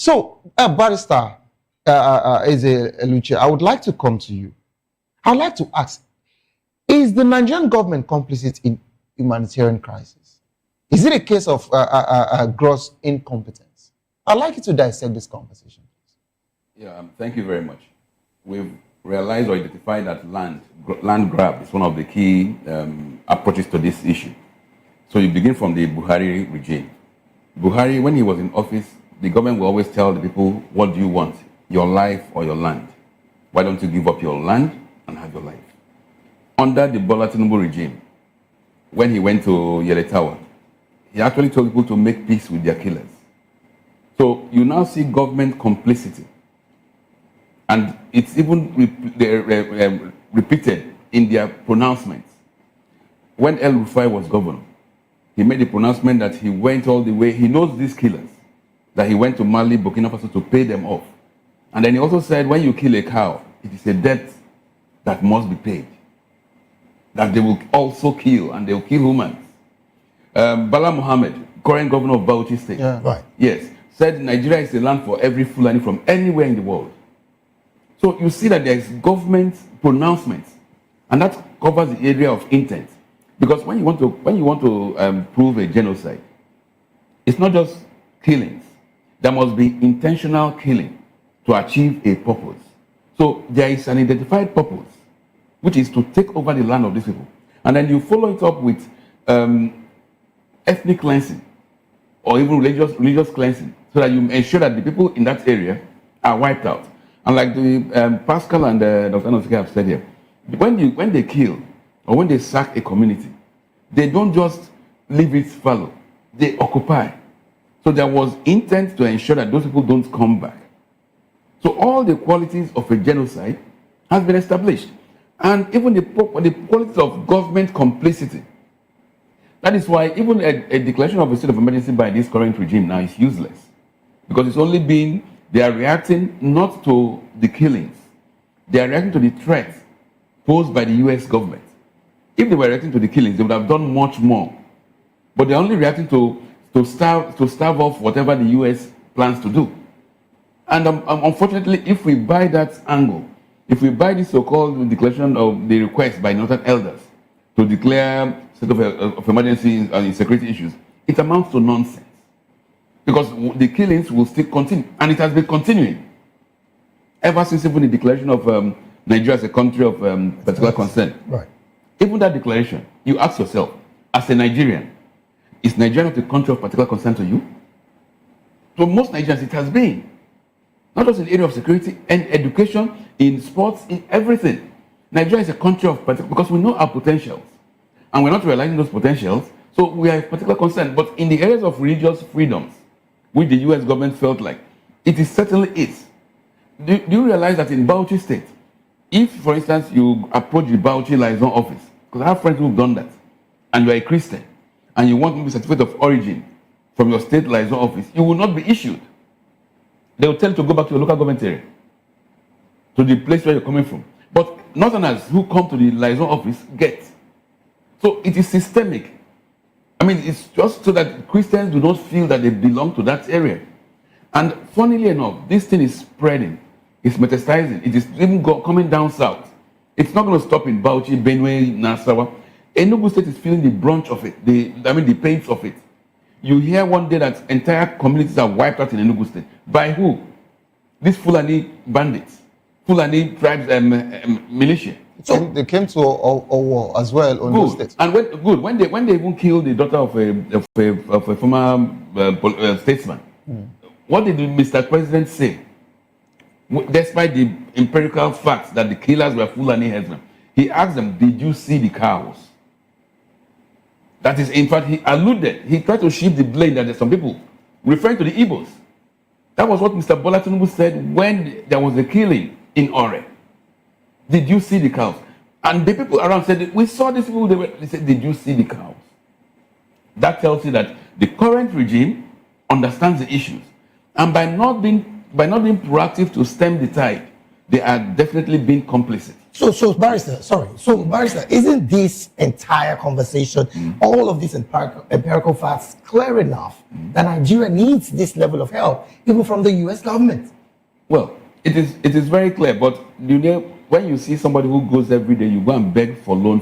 So, Barrister Eze Eluche, I would like to come to you. I would like to ask, is the Nigerian government complicit in humanitarian crisis? Is it a case of gross incompetence? I'd like you to dissect this conversation. Yeah, thank you very much. We've realized or identified that land grab is one of the key approaches to this issue. So you begin from the Buhari regime. Buhari, when he was in office, the government will always tell the people, what do you want, your life or your land? Why don't you give up your land and have your life? Under the Bola Tinubu regime, when he went to Yele Tower, he actually told people to make peace with their killers. So you now see government complicity. And it's even repeated in their pronouncements. When El Rufai was governor, he made a pronouncement that he went all the way, he knows these killers, that he went to Mali, Burkina Faso to pay them off. And then he also said, when you kill a cow, it is a debt that must be paid. That they will also kill, and they will kill humans. Bala Mohammed, current governor of Bauchi State, yes, said Nigeria is a land for every Fulani from anywhere in the world. So you see that there is government pronouncements, and that covers the area of intent. Because when you want to prove a genocide, it's not just killings. There must be intentional killing to achieve a purpose. So there is an identified purpose, which is to take over the land of these people. And then you follow it up with ethnic cleansing or even religious cleansing, so that you ensure that the people in that area are wiped out. And like the Pascal and Dr. Anosike have said here, when they kill or when they sack a community, they don't just leave it fallow, they occupy. So there was intent to ensure that those people don't come back. So all the qualities of a genocide has been established. And even the qualities of government complicity. That is why even a declaration of a state of emergency by this current regime now is useless. Because it's only been, they are reacting not to the killings, they are reacting to the threat posed by the US government. If they were reacting to the killings, they would have done much more. But they're only reacting to starve off whatever the US plans to do. And unfortunately, if we buy that angle, if we buy this so-called declaration of the request by northern elders to declare state of emergency and security issues, it amounts to nonsense. Because the killings will still continue, and it has been continuing ever since even the declaration of Nigeria as a country of particular concern. Right. Even that declaration, you ask yourself, as a Nigerian, is Nigeria not a country of particular concern to you? To most Nigerians, it has been. Not just in the area of security and education, in sports, in everything. Nigeria is a country of particular, because we know our potentials. And we're not realizing those potentials, so we are of particular concern. But in the areas of religious freedoms, which the US government felt like, it is certainly is. Do you realize that in Bauchi State, if, for instance, you approach the Bauchi liaison office, because I have friends who have done that, and you are a Christian, and you want maybe a certificate of origin from your state liaison office, you will not be issued. They will tell you to go back to your local government area, to the place where you're coming from. But northerners who come to the liaison office get. So it is systemic. I mean, it's just so that Christians do not feel that they belong to that area. And funnily enough, this thing is spreading. It's metastasizing. It is even coming down south. It's not going to stop in Bauchi, Benue, Nasarawa. Enugu State is feeling the brunt of it, the pains of it. You hear one day that entire communities are wiped out in Enugu State. By who? These Fulani bandits, Fulani tribes militia. So they came to a war as well on those states. And when they even killed the daughter of a former statesman, what did Mr. President say? Despite the empirical facts that the killers were Fulani headsmen, he asked them, "Did you see the cows?" That is, in fact, he alluded. He tried to shift the blame that there's some people referring to the Igbos. That was what Mr. Bola Tinubu said when there was a killing in Ore. Did you see the cows? And the people around said, "We saw these people." They said, "Did you see the cows?" That tells you that the current regime understands the issues, and by not being proactive to stem the tide, they are definitely being complicit. So barrister, isn't this entire conversation, all of these empirical facts, clear enough that Nigeria needs this level of help, even from the U.S. government? Well, it is very clear. But you know, when you see somebody who goes every day, you go and beg for loan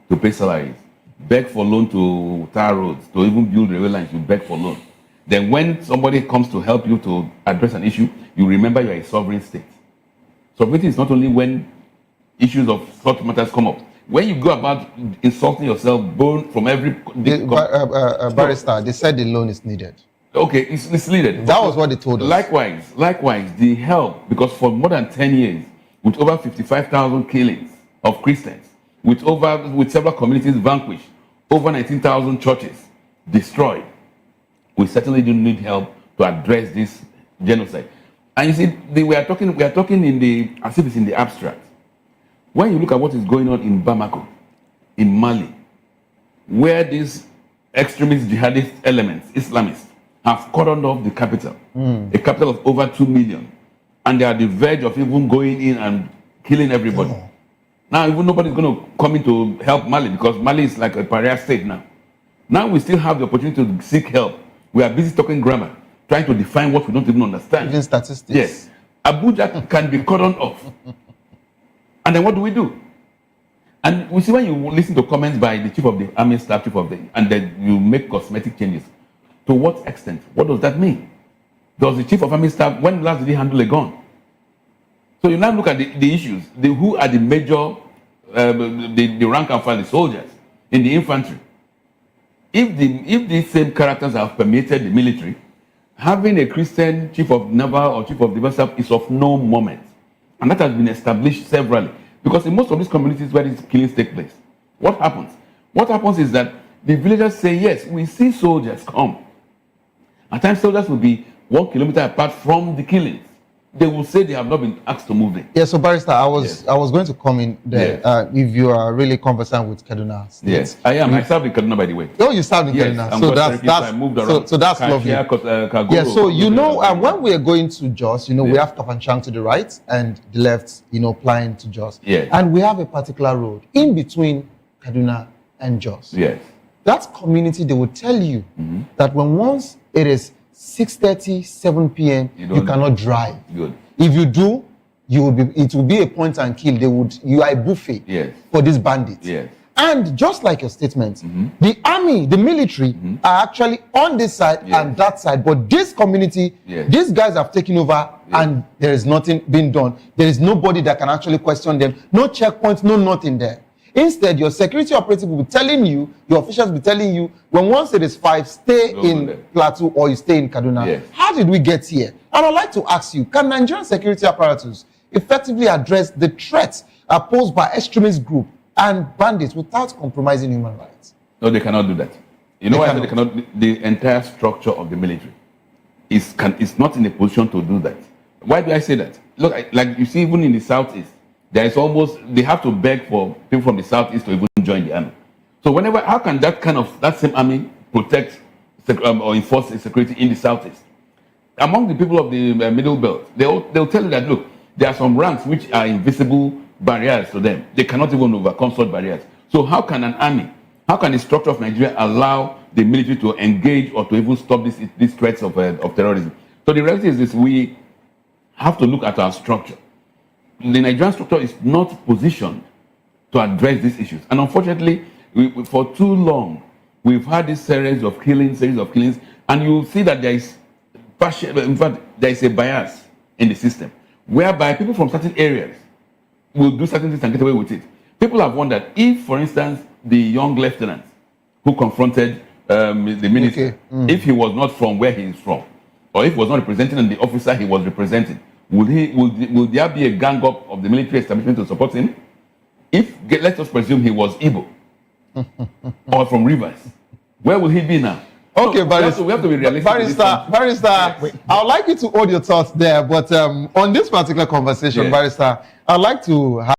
to pay salaries, beg for loan to tar roads, to even build railway lines, you beg for loan. Then when somebody comes to help you to address an issue, you remember you are a sovereign state. Sovereignty is not only when issues of such matters come up. When you go about insulting yourself, born from every... Barrister, they said the loan is needed. Okay, it's needed. That was what they told us. Likewise, the help, because for more than 10 years, with over 55,000 killings of Christians, with several communities vanquished, over 19,000 churches destroyed, we certainly do need help to address this genocide. And you see, we are talking as if it's in the abstract. When you look at what is going on in Bamako, in Mali, where these extremist jihadist elements, Islamists, have cordoned off the capital, a capital of over 2 million, and they are at the verge of even going in and killing everybody. Now, even nobody's going to come in to help Mali, because Mali is like a pariah state now. Now we still have the opportunity to seek help. We are busy talking grammar, trying to define what we don't even understand. Even statistics. Yes. Abuja can be cordoned off. And then what do? And we see when you listen to comments by the chief of the army staff, and then you make cosmetic changes. To what extent? What does that mean? Does the chief of army staff, when last did he handle a gun? So you now look at the issues. Who are the major, the rank and file, the soldiers in the infantry? If these same characters have permeated the military, having a Christian chief of naval or chief of defense staff is of no moment. And that has been established severally. Because in most of these communities where these killings take place, what happens? What happens is that the villagers say, yes, we see soldiers come. At times, soldiers will be 1 kilometer apart from the killings. They will say they have not been asked to move in. Yeah, so Barrister, I was going to come in there. Yes. If you are really conversant with Kaduna State. Yes, I am. I served in Kaduna, by the way. Oh, you served in Kaduna. So I moved around. So that's lovely. Yeah, so when we are going to Jos, we have Kafanchang to the right and the left, plying to Jos. Yes. And we have a particular road in between Kaduna and Jos. Yes. That community, they will tell you that once it is 6:30, 7 p.m., you cannot drive. Good. If you do, it will be a point and kill. You are a buffet for these bandits. Yes. And just like your statement, the army, the military are actually on this side and that side. But this community, these guys have taken over and there is nothing being done. There is nobody that can actually question them. No checkpoints, no nothing there. Instead, your security operative will be telling you, your officials will be telling you, when once it is 5, stay in Plateau or you stay in Kaduna. Yes. How did we get here? And I'd like to ask you, can Nigerian security apparatus effectively address the threats posed by extremist groups and bandits without compromising human rights? No, they cannot do that. You know why they cannot? The entire structure of the military is not in a position to do that. Why do I say that? Look, like you see, even in the southeast, they have to beg for people from the southeast to even join the army. So how can that same army protect or enforce security in the southeast? Among the people of the middle belt, they'll tell you that, look, there are some ranks which are invisible barriers to them. They cannot even overcome such barriers. So how can the structure of Nigeria allow the military to engage or to even stop these threats of terrorism? So the reality is this: we have to look at our structure. The Nigerian structure is not positioned to address these issues. And unfortunately, for too long, we've had this series of killings, and you see that there is a bias in the system, whereby people from certain areas will do certain things and get away with it. People have wondered if, for instance, the young lieutenant who confronted the minister, if he was not from where he is from, or if he was not representing the officer he was representing, will there be a gang up of the military establishment to support him? Let us presume he was Igbo or from Rivers, where will he be now? Okay, so Barrister, we have to be realistic. Barrister, I would like you to hold your thoughts there, but on this particular conversation, Barrister, I'd like to have